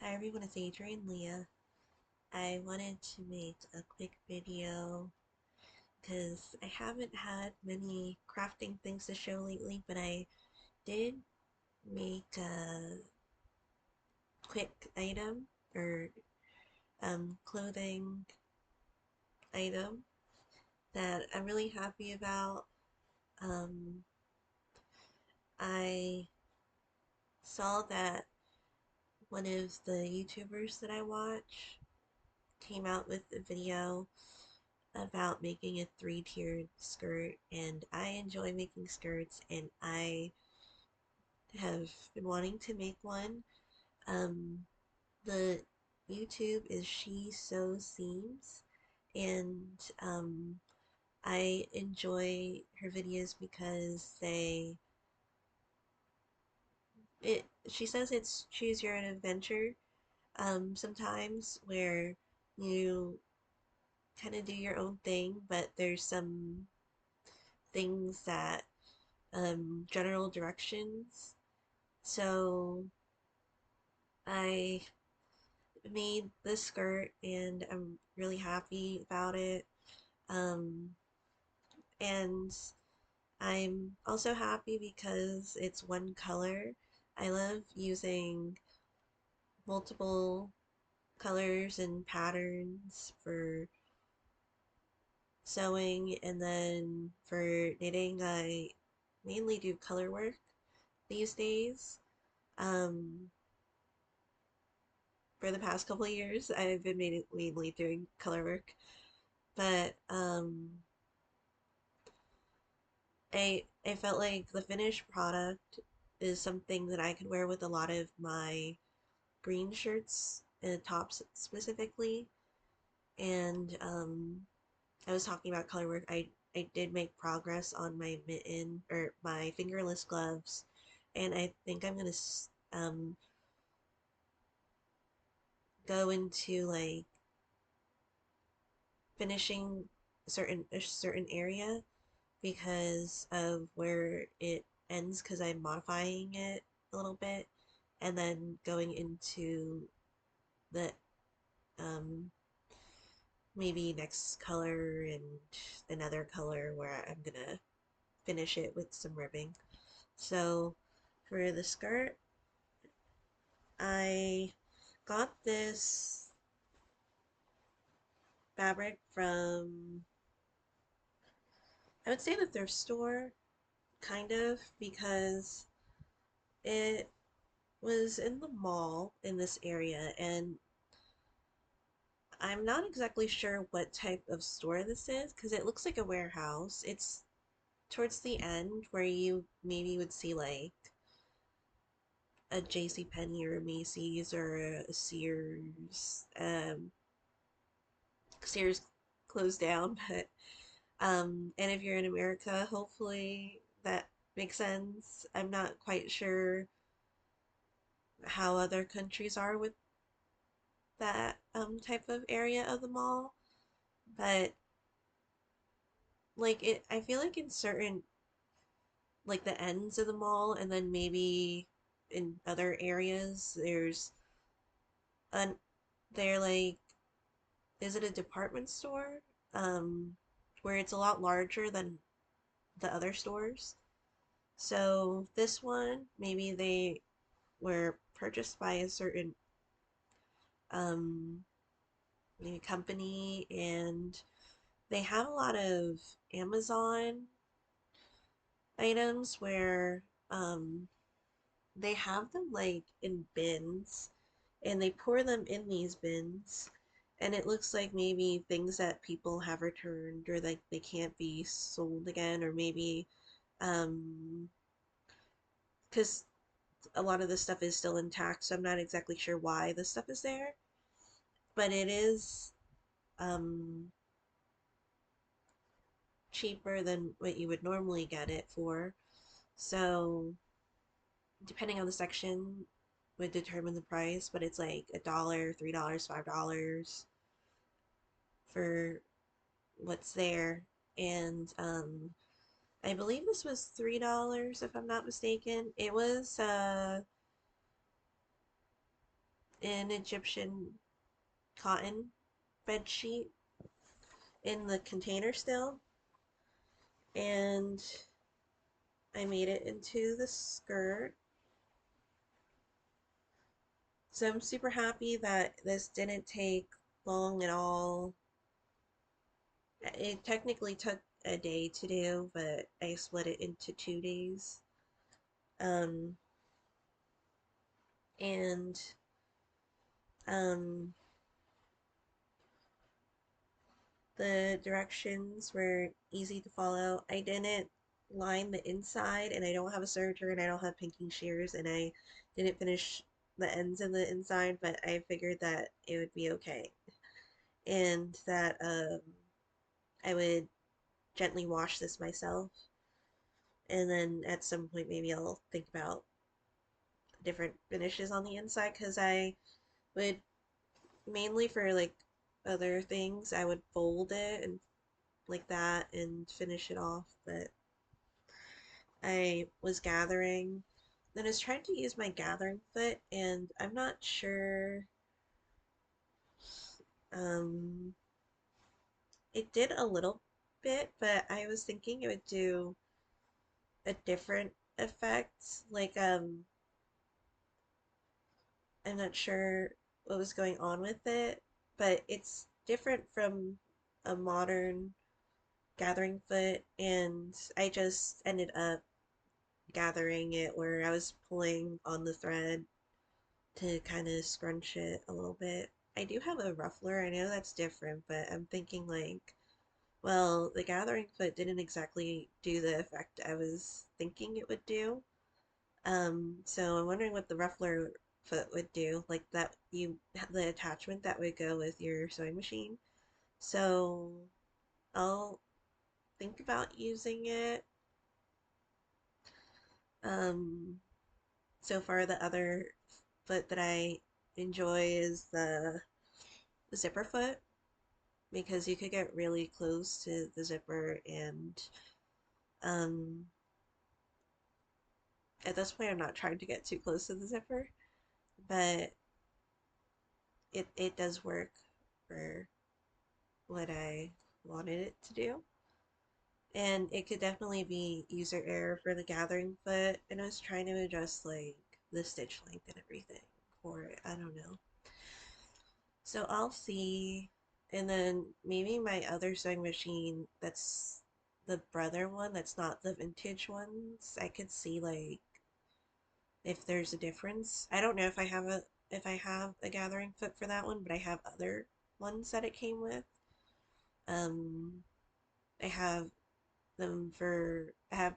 Hi everyone, it's Adrian Leah. I wanted to make a quick video because I haven't had many crafting things to show lately, but I did make a quick item or clothing item that I'm really happy about. Um, I saw that one of the YouTubers that I watch came out with a video about making a three-tiered skirt, and I enjoy making skirts, and I have been wanting to make one. Um, the YouTube is She Sews Seams, and I enjoy her videos because she says it's choose your own adventure. Sometimes where you kind of do your own thing, but there's some things that general directions. So I made this skirt and I'm really happy about it. Um, and I'm also happy because it's one color. I love using multiple colors and patterns for sewing, and then for knitting I mainly do color work these days. Um, for the past couple of years I've been mainly doing color work, but I felt like the finished product is something that I could wear with a lot of my green shirts and tops specifically. And I was talking about color work. I did make progress on my mitten or my fingerless gloves, and I think I'm gonna go into like finishing a certain area because of where it ends, because I'm modifying it a little bit, and then going into the um, maybe next color and another color where I'm gonna finish it with some ribbing. So for the skirt, I got this fabric from, I would say, the thrift store, kind of, because it was in the mall in this area, and I'm not exactly sure what type of store this is because it looks like a warehouse. It's towards the end where you maybe would see like a J.C. Penney or a Macy's or a Sears. Sears closed down, but and if you're in America, hopefully that makes sense. I'm not quite sure how other countries are with that type of area of the mall, but like it, I feel like in certain, like the ends of the mall, and then maybe in other areas there's an they're like, is it a department store, um where it's a lot larger than the other stores. So this one, maybe they were purchased by a certain um maybe company, and they have a lot of Amazon items where they have them like in bins, and they pour them in these bins, and it looks like maybe things that people have returned or like they can't be sold again, or maybe um because a lot of this stuff is still intact, so I'm not exactly sure why this stuff is there, but it is um cheaper than what you would normally get it for. So depending on the section would determine the price, but it's like $1, $3, $5 for what's there. And I believe this was $3 if I'm not mistaken. an Egyptian cotton bed sheet in the container still, and I made it into the skirt. So I'm super happy that this didn't take long at all. It technically took a day to do, but I split it into 2 days. Um, and um, the directions were easy to follow. I didn't line the inside, and I don't have a serger, and I don't have pinking shears, and I didn't finish the ends of the inside, but I figured that it would be okay. And that I would gently wash this myself, and then at some point maybe I'll think about different finishes on the inside, because I would mainly for like other things I would fold it and like that and finish it off, but I was gathering. Then I was trying to use my gathering foot, and I'm not sure. Um, it did a little bit, but I was thinking it would do a different effect. Like, I'm not sure what was going on with it, but it's different from a modern gathering foot, and I just ended up gathering it where I was pulling on the thread to kind of scrunch it a little bit. I do have a ruffler. I know that's different, but I'm thinking like, well, the gathering foot didn't exactly do the effect I was thinking it would do. So I'm wondering what the ruffler foot would do, like that you the attachment that would go with your sewing machine. So I'll think about using it. Um, so far the other foot that I enjoy is the zipper foot, because you could get really close to the zipper, and um, at this point I'm not trying to get too close to the zipper, but it does work for what I wanted it to do. And it could definitely be user error for the gathering foot, and I was trying to adjust like the stitch length and everything for it. I don't know. So I'll see. And then maybe my other sewing machine, that's the brother one, that's not the vintage ones, I could see like if there's a difference. I don't know if I have a gathering foot for that one, but I have other ones that it came with. Um, I have I have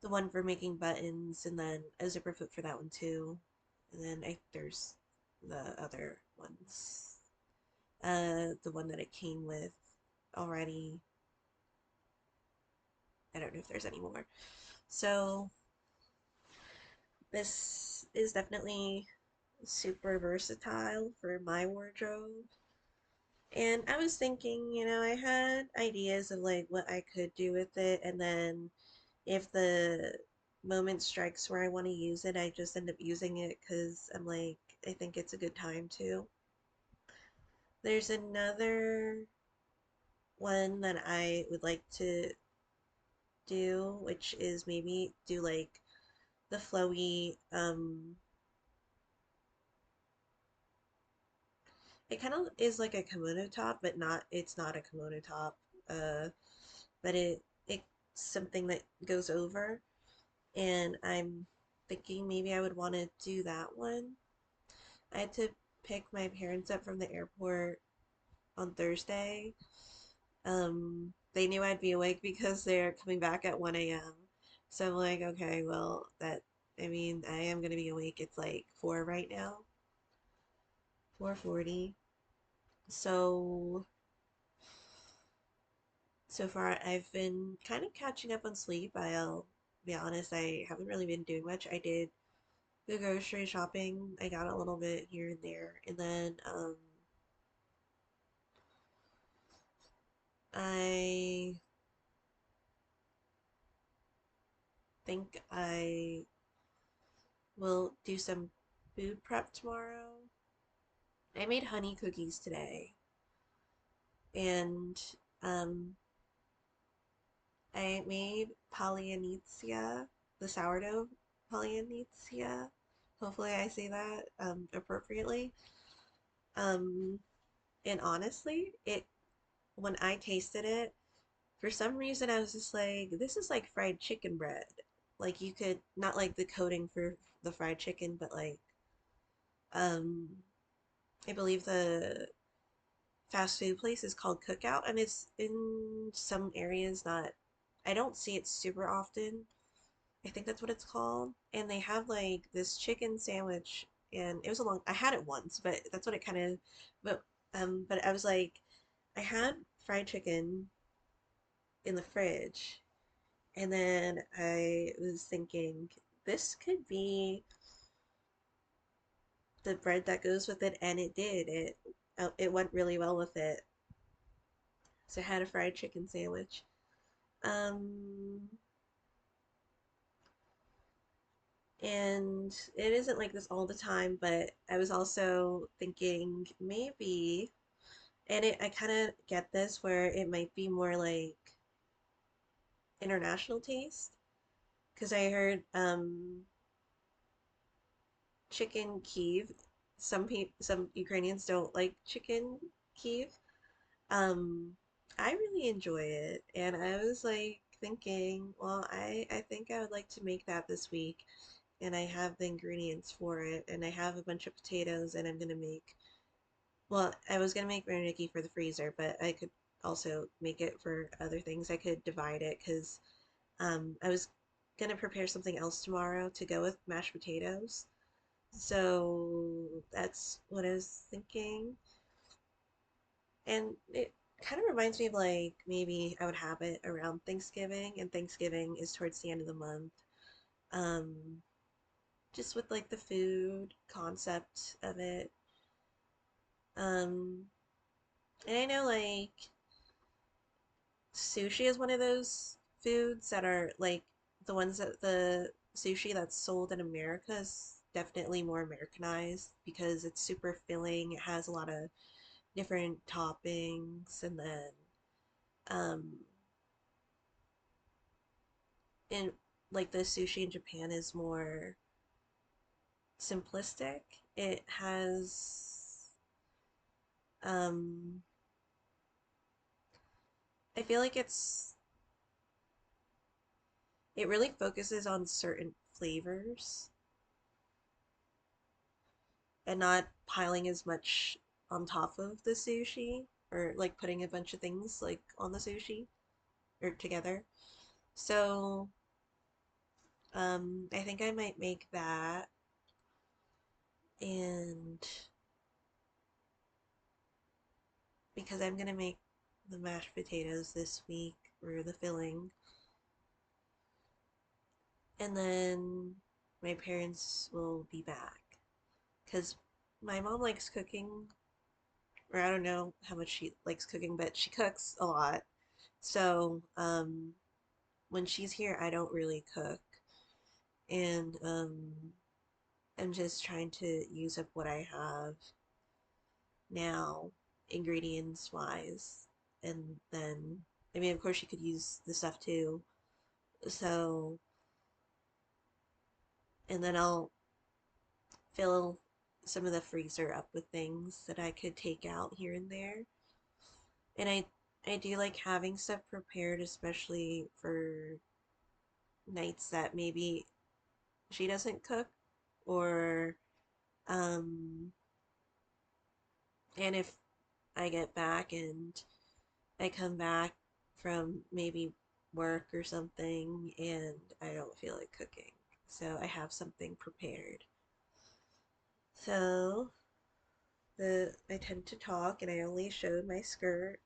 the one for making buttons, and then a zipper foot for that one too. And then there's the other ones. The one that it came with already. I don't know if there's any more. So this is definitely super versatile for my wardrobe. And I was thinking, I had ideas of like what I could do with it, and then if the moment strikes where I want to use it, I just end up using it because I'm like, I think it's a good time to. There's another one that I would like to do, which is maybe do like the flowy, it kind of is like a kimono top, but it's not a kimono top. Uh, but it's something that goes over, and I'm thinking maybe I would want to do that one. I had to pick my parents up from the airport on Thursday. They knew I'd be awake because they're coming back at 1 a.m. So I'm like, okay, well, I mean, I am gonna be awake. It's like 4 right now, 4:40. So, so far I've been kind of catching up on sleep. I'll be honest, I haven't really been doing much. I did go grocery shopping. I got a little bit here and there, and then I think I will do some food prep tomorrow. I made honey cookies today, and um, I made Polyanicia, the sourdough Polyanicia. Hopefully, I say that appropriately. Um, and honestly, it when I tasted it, for some reason, I was just like, this is like fried chicken bread. Like you could not like the coating for the fried chicken, but like um, I believe the fast food place is called Cookout, and it's in some areas not. I don't see it super often. I think that's what it's called. And they have like this chicken sandwich, and it was a long. I had it once, but that's what it kind of. But I was like, I had fried chicken in the fridge, and then I was thinking this could be the bread that goes with it, and it did. It went really well with it. So I had a fried chicken sandwich. Um, and it isn't like this all the time, but I was also thinking maybe, and I kind of get this where it might be more like international taste, because I heard chicken Kiev. Some Ukrainians don't like chicken Kiev. Um, I really enjoy it, and I was like thinking, well, I think I would like to make that this week, and I have the ingredients for it, and I have a bunch of potatoes, and I'm gonna make. Well, I was gonna make marinara for the freezer, but I could also make it for other things. I could divide it because I was gonna prepare something else tomorrow to go with mashed potatoes. So that's what I was thinking. And it kind of reminds me of like maybe I would have it around Thanksgiving, and Thanksgiving is towards the end of the month. Um, just with like the food concept of it. Um, and I know like sushi is one of those foods that are like the ones that the sushi that's sold in America is definitely more Americanized because it's super filling. It has a lot of different toppings, and then um, in like the sushi in Japan is more simplistic. It has um, I feel like it really focuses on certain flavors and not piling as much on top of the sushi, or like putting a bunch of things like on the sushi or together. So, I think I might make that, and because I'm gonna make the mashed potatoes this week or the filling, and then my parents will be back because my mom likes cooking, or I don't know how much she likes cooking, but she cooks a lot. So, when she's here, I don't really cook, and I'm just trying to use up what I have now, ingredients wise, and then I mean, of course, she could use the stuff too. So, and then I'll fill some of the freezer up with things that I could take out here and there. And I do like having stuff prepared, especially for nights that maybe she doesn't cook, or um and if I get back and I come back from maybe work or something and I don't feel like cooking. So I have something prepared. So the I tend to talk and I only showed my skirt.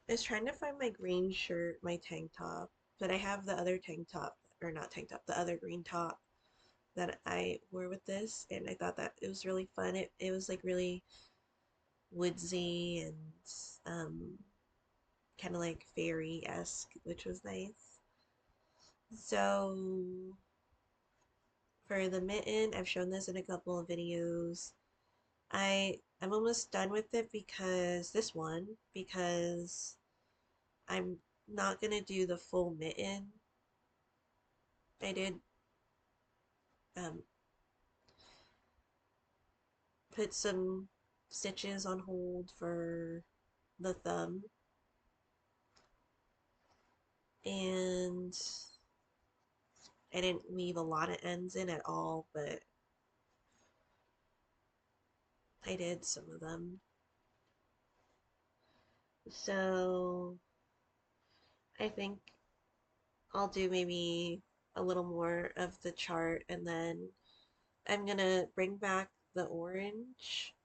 I was trying to find my green shirt, my tank top, but I have the other tank top, or not tank top, the other green top that I wore with this, and I thought that it was really fun. It was like really woodsy and um, kind of like fairy-esque, which was nice. So For the mitten, I've shown this in a couple of videos. I'm almost done with it because I'm not gonna do the full mitten. I did um, put some stitches on hold for the thumb, and I didn't leave a lot of ends in at all, but I did some of them. So I think I'll do maybe a little more of the chart, and then I'm gonna bring back the orange,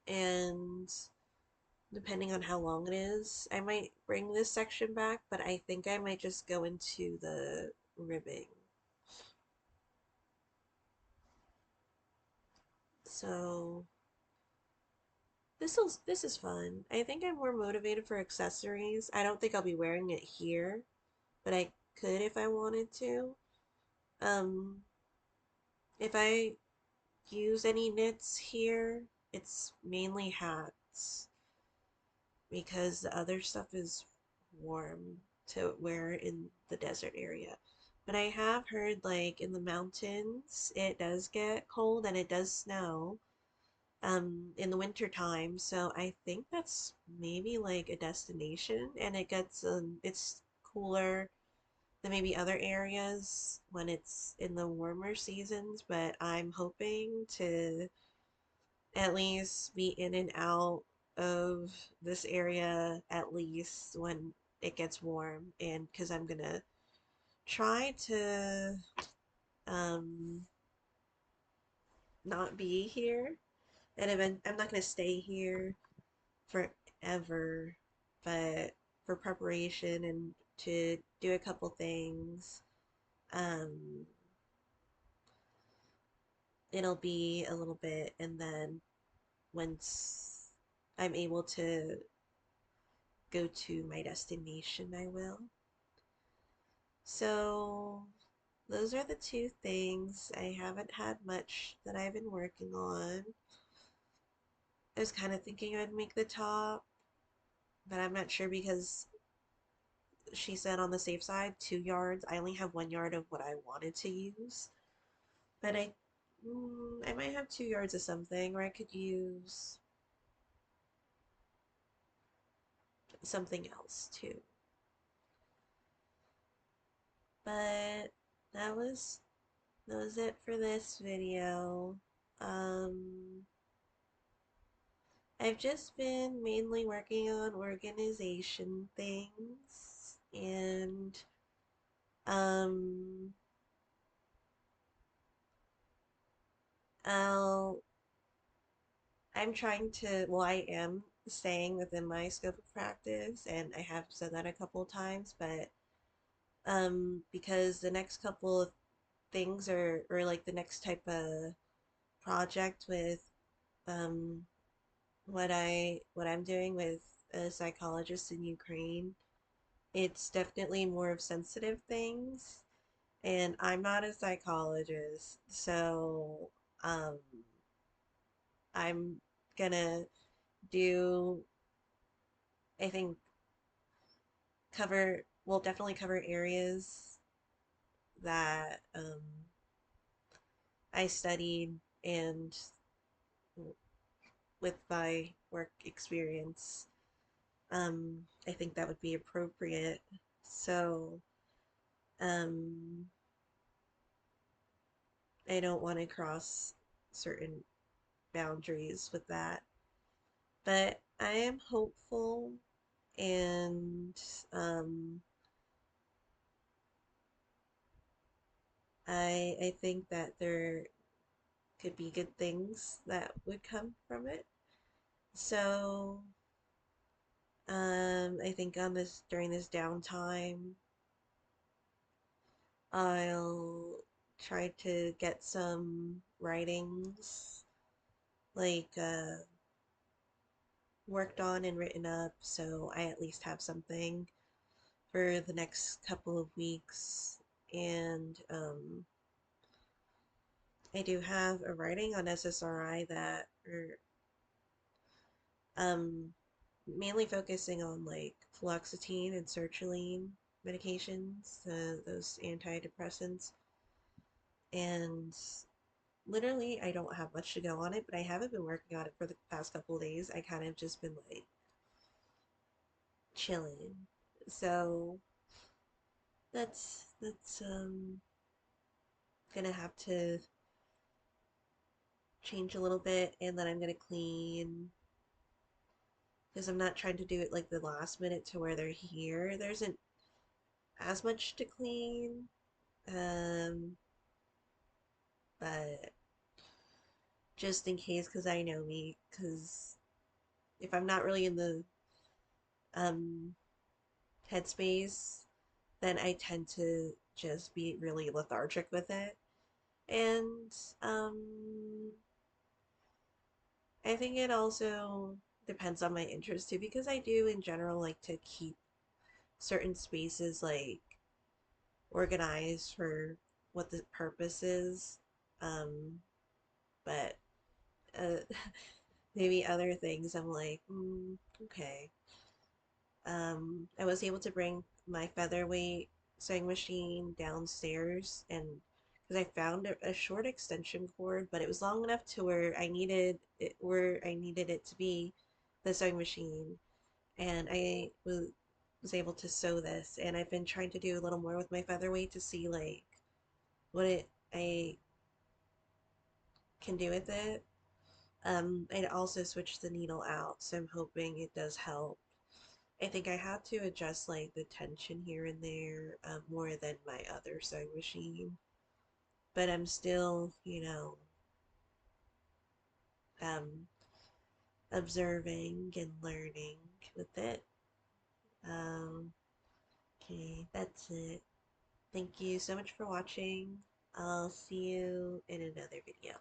and depending on how long it is, I might bring this section back, but I think I might just go into the ribbing. So this is fun. I think I'm more motivated for accessories. I don't think I'll be wearing it here, but I could if I wanted to. Um, if I use any knits here, it's mainly hats because the other stuff is warm to wear in the desert area. But I have heard like in the mountains it does get cold and it does snow in the winter time, so I think that's maybe like a destination, and it's cooler than maybe other areas when it's in the warmer seasons, but I'm hoping to at least be in and out of this area at least when it gets warm, and because I'm gonna try to um not be here, and I'm not gonna stay here forever, but for preparation and to do a couple things, um it'll be a little bit, and then once I'm able to go to my destination, I will. So those are the two things. I haven't had much that I've been working on. I was kind of thinking I'd make the top, but I'm not sure because she said on the safe side 2 yards. I only have 1 yard of what I wanted to use, but I might have 2 yards of something, or I could use something else too. But that was that was it for this video. Um, I've just been mainly working on organization things, and um, I'll I'm trying to, well, I am staying within my scope of practice, and I have said that a couple of times, but because the next couple of things or like the next type of project with um what I'm doing with a psychologist in Ukraine, it's definitely more of sensitive things, and I'm not a psychologist, so um I'm gonna do, I think, will definitely cover areas that I studied, and with my work experience, I think that would be appropriate. So, um, I don't want to cross certain boundaries with that, but I am hopeful, and um, I think that there could be good things that would come from it. So, I think on this during this downtime, I'll try to get some writings like worked on and written up, so I at least have something for the next couple of weeks, and I do have a writing on SSRI that are um, mainly focusing on like fluoxetine and sertraline medications, those antidepressants. And literally, I don't have much to go on it, but I haven't been working on it for the past couple of days. I kind of just been like chilling. So that's gonna have to change a little bit, and then I'm gonna clean because I'm not trying to do it like the last minute to where they're here. There isn't as much to clean, um, but just in case, because I know me, because if I'm not really in the um headspace, then I tend to just be really lethargic with it. And um, I think it also depends on my interest too, because I do in general like to keep certain spaces like organized for what the purpose is. Um, but uh, maybe other things I'm like, okay. I was able to bring my featherweight sewing machine downstairs and because I found a short extension cord, but it was long enough to where I needed it to be, the sewing machine, and was able to sew this. And I've been trying to do a little more with my featherweight to see like what it I can do with it. I also switched the needle out, so I'm hoping it does help. I think I had to adjust like the tension here and there more than my other sewing machine, but I'm still, um, observing and learning with it. Um, okay, that's it. Thank you so much for watching. I'll see you in another video.